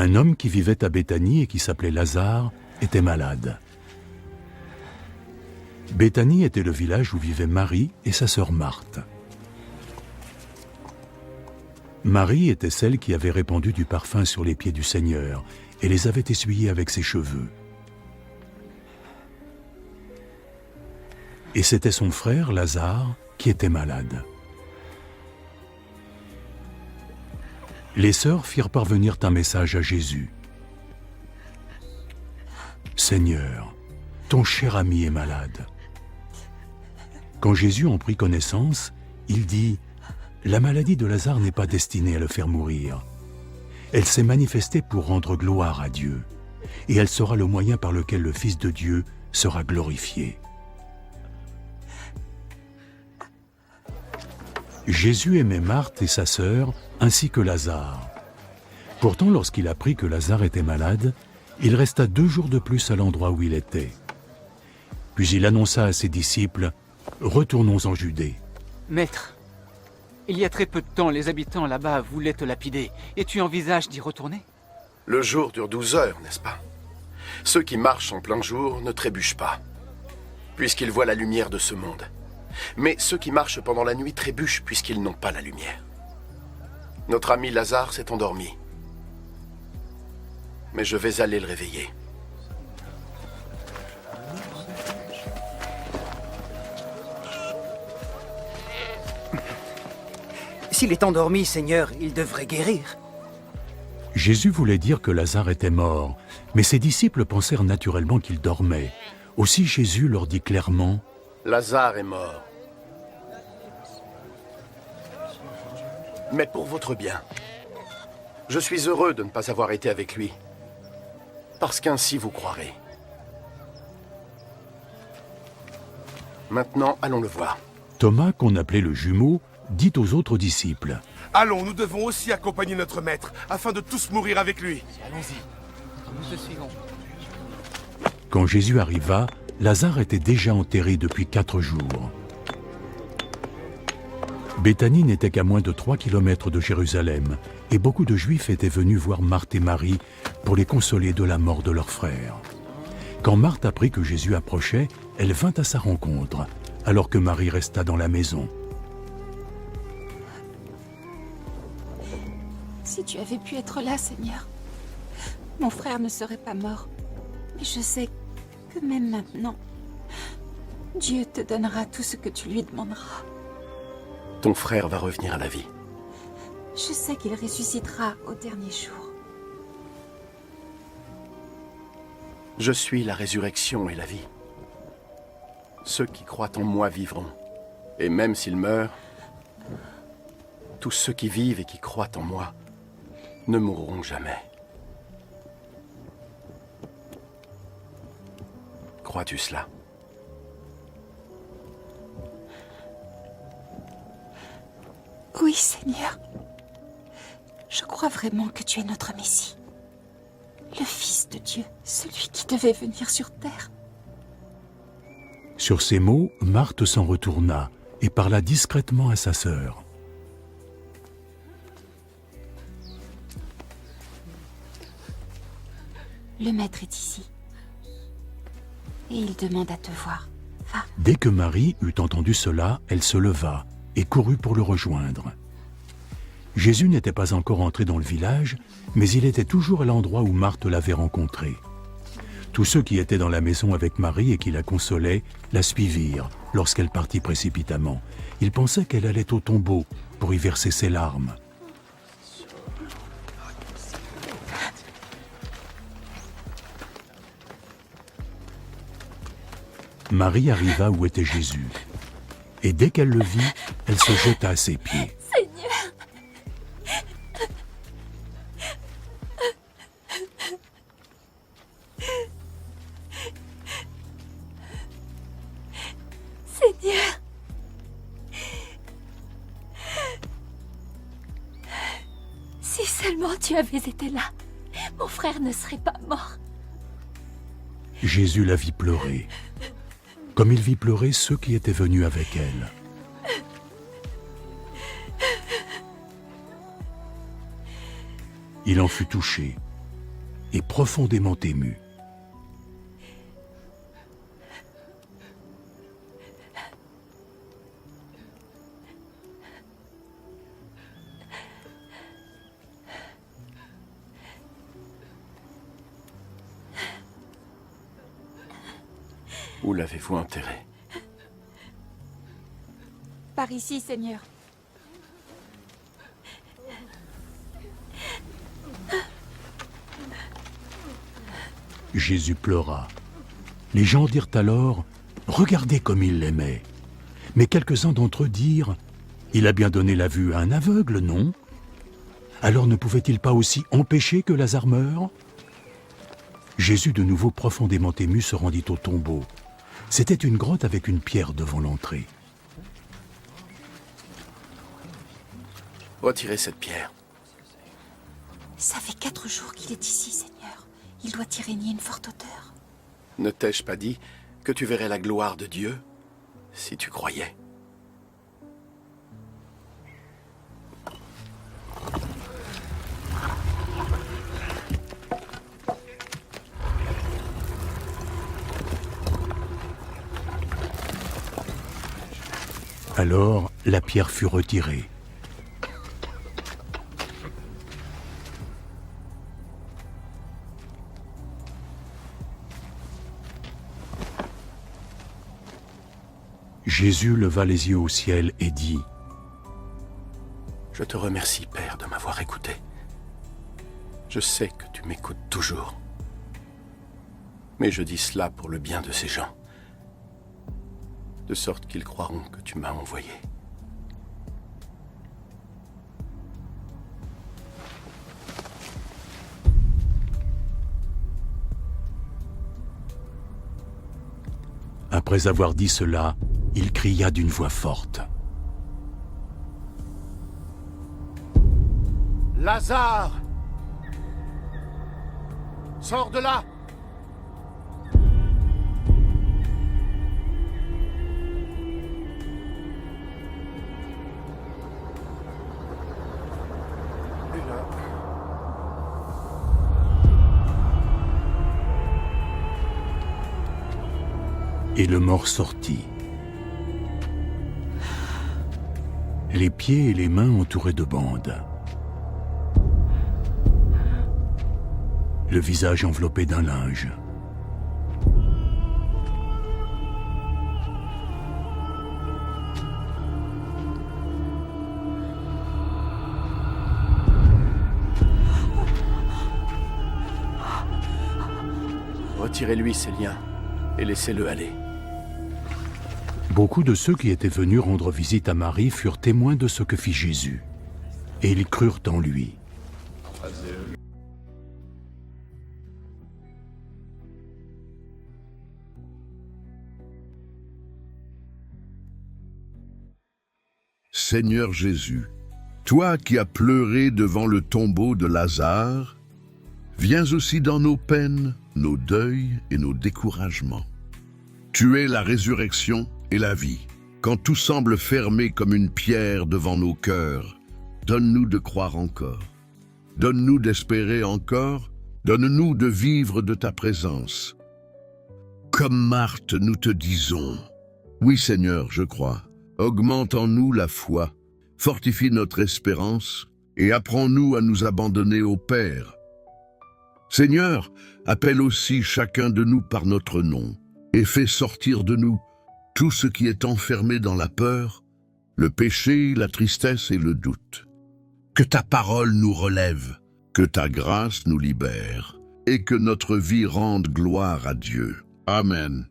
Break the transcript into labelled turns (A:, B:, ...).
A: Un homme qui vivait à Béthanie et qui s'appelait Lazare était malade. Béthanie était le village où vivaient Marie et sa sœur Marthe. Marie était celle qui avait répandu du parfum sur les pieds du Seigneur et les avait essuyés avec ses cheveux. Et c'était son frère Lazare qui était malade. Les sœurs firent parvenir un message à Jésus. « Seigneur, ton cher ami est malade. » Quand Jésus en prit connaissance, il dit « La maladie de Lazare n'est pas destinée à le faire mourir. Elle s'est manifestée pour rendre gloire à Dieu, et elle sera le moyen par lequel le Fils de Dieu sera glorifié. » Jésus aimait Marthe et sa sœur, ainsi que Lazare. Pourtant, lorsqu'il apprit que Lazare était malade, il resta 2 jours de plus à l'endroit où il était. Puis il annonça à ses disciples « Retournons en Judée. »
B: Maître, il y a très peu de temps, les habitants là-bas voulaient te lapider, et tu envisages d'y retourner?
C: Le jour dure 12 heures, n'est-ce pas? Ceux qui marchent en plein jour ne trébuchent pas, puisqu'ils voient la lumière de ce monde. Mais ceux qui marchent pendant la nuit trébuchent puisqu'ils n'ont pas la lumière. Notre ami Lazare s'est endormi. Mais je vais aller le réveiller.
D: S'il est endormi, Seigneur, il devrait guérir.
A: Jésus voulait dire que Lazare était mort, mais ses disciples pensèrent naturellement qu'il dormait. Aussi Jésus leur dit clairement «
C: Lazare est mort. Mais pour votre bien, je suis heureux de ne pas avoir été avec lui, parce qu'ainsi vous croirez. Maintenant, allons le voir. »
A: Thomas, qu'on appelait le jumeau, dit aux autres disciples
E: « Allons, nous devons aussi accompagner notre maître, afin de tous mourir avec lui. »
B: Allons-y, nous te suivons.
A: Quand Jésus arriva, Lazare était déjà enterré depuis 4 jours. Béthanie n'était qu'à moins de 3 kilomètres de Jérusalem, et beaucoup de Juifs étaient venus voir Marthe et Marie pour les consoler de la mort de leur frère. Quand Marthe apprit que Jésus approchait, elle vint à sa rencontre, alors que Marie resta dans la maison.
F: Si tu avais pu être là, Seigneur, mon frère ne serait pas mort. Mais je sais que même maintenant, Dieu te donnera tout ce que tu lui demanderas.
C: Ton frère va revenir à la vie.
F: Je sais qu'il ressuscitera au dernier jour.
C: Je suis la résurrection et la vie. Ceux qui croient en moi vivront. Et même s'ils meurent, tous ceux qui vivent et qui croient en moi ne mourront jamais. Crois-tu cela?
F: Oui, Seigneur. Je crois vraiment que tu es notre Messie. Le Fils de Dieu, celui qui devait venir sur terre.
A: Sur ces mots, Marthe s'en retourna et parla discrètement à sa sœur.
F: Le maître est ici. Et il demande à te voir. Va.
A: Dès que Marie eut entendu cela, elle se leva et courut pour le rejoindre. Jésus n'était pas encore entré dans le village, mais il était toujours à l'endroit où Marthe l'avait rencontré. Tous ceux qui étaient dans la maison avec Marie et qui la consolaient la suivirent lorsqu'elle partit précipitamment. Ils pensaient qu'elle allait au tombeau pour y verser ses larmes. Marie arriva où était Jésus, et dès qu'elle le vit, elle se jeta à ses pieds.
F: Seigneur! Seigneur! Si seulement tu avais été là, mon frère ne serait pas mort.
A: Jésus la vit pleurer, comme il vit pleurer ceux qui étaient venus avec elle. Il en fut touché, et profondément ému.
C: Où l'avez-vous enterré?
F: Par ici, Seigneur.
A: Jésus pleura. Les gens dirent alors « Regardez comme il l'aimait ». Mais quelques-uns d'entre eux dirent « Il a bien donné la vue à un aveugle, non? Alors ne pouvait-il pas aussi empêcher que Lazare meure ?» Jésus, de nouveau profondément ému, se rendit au tombeau. C'était une grotte avec une pierre devant l'entrée.
C: Retirez cette pierre.
F: Ça fait 4 jours qu'il est ici, Seigneur. Il doit y régner une forte odeur.
C: Ne t'ai-je pas dit que tu verrais la gloire de Dieu, si tu croyais?
A: Alors la pierre fut retirée. Jésus leva les yeux au ciel et dit «
C: Je te remercie, Père, de m'avoir écouté. Je sais que tu m'écoutes toujours. Mais je dis cela pour le bien de ces gens, de sorte qu'ils croiront que tu m'as envoyé.
A: Après avoir dit cela, il cria d'une voix forte.
C: « Lazare! Sors de là! »
A: Et le mort sortit. Les pieds et les mains entourés de bandes. Le visage enveloppé d'un linge.
C: Retirez-lui ses liens et laissez-le aller.
A: Beaucoup de ceux qui étaient venus rendre visite à Marie furent témoins de ce que fit Jésus, et ils crurent en lui.
G: Seigneur Jésus, toi qui as pleuré devant le tombeau de Lazare, viens aussi dans nos peines, nos deuils et nos découragements. Tu es la résurrection et la vie. Quand tout semble fermé comme une pierre devant nos cœurs, donne-nous de croire encore. Donne-nous d'espérer encore. Donne-nous de vivre de ta présence. Comme Marthe, nous te disons, oui Seigneur, je crois. Augmente en nous la foi, fortifie notre espérance et apprends-nous à nous abandonner au Père. Seigneur, appelle aussi chacun de nous par notre nom et fais sortir de nous tout ce qui est enfermé dans la peur, le péché, la tristesse et le doute. Que ta parole nous relève, que ta grâce nous libère et que notre vie rende gloire à Dieu. Amen.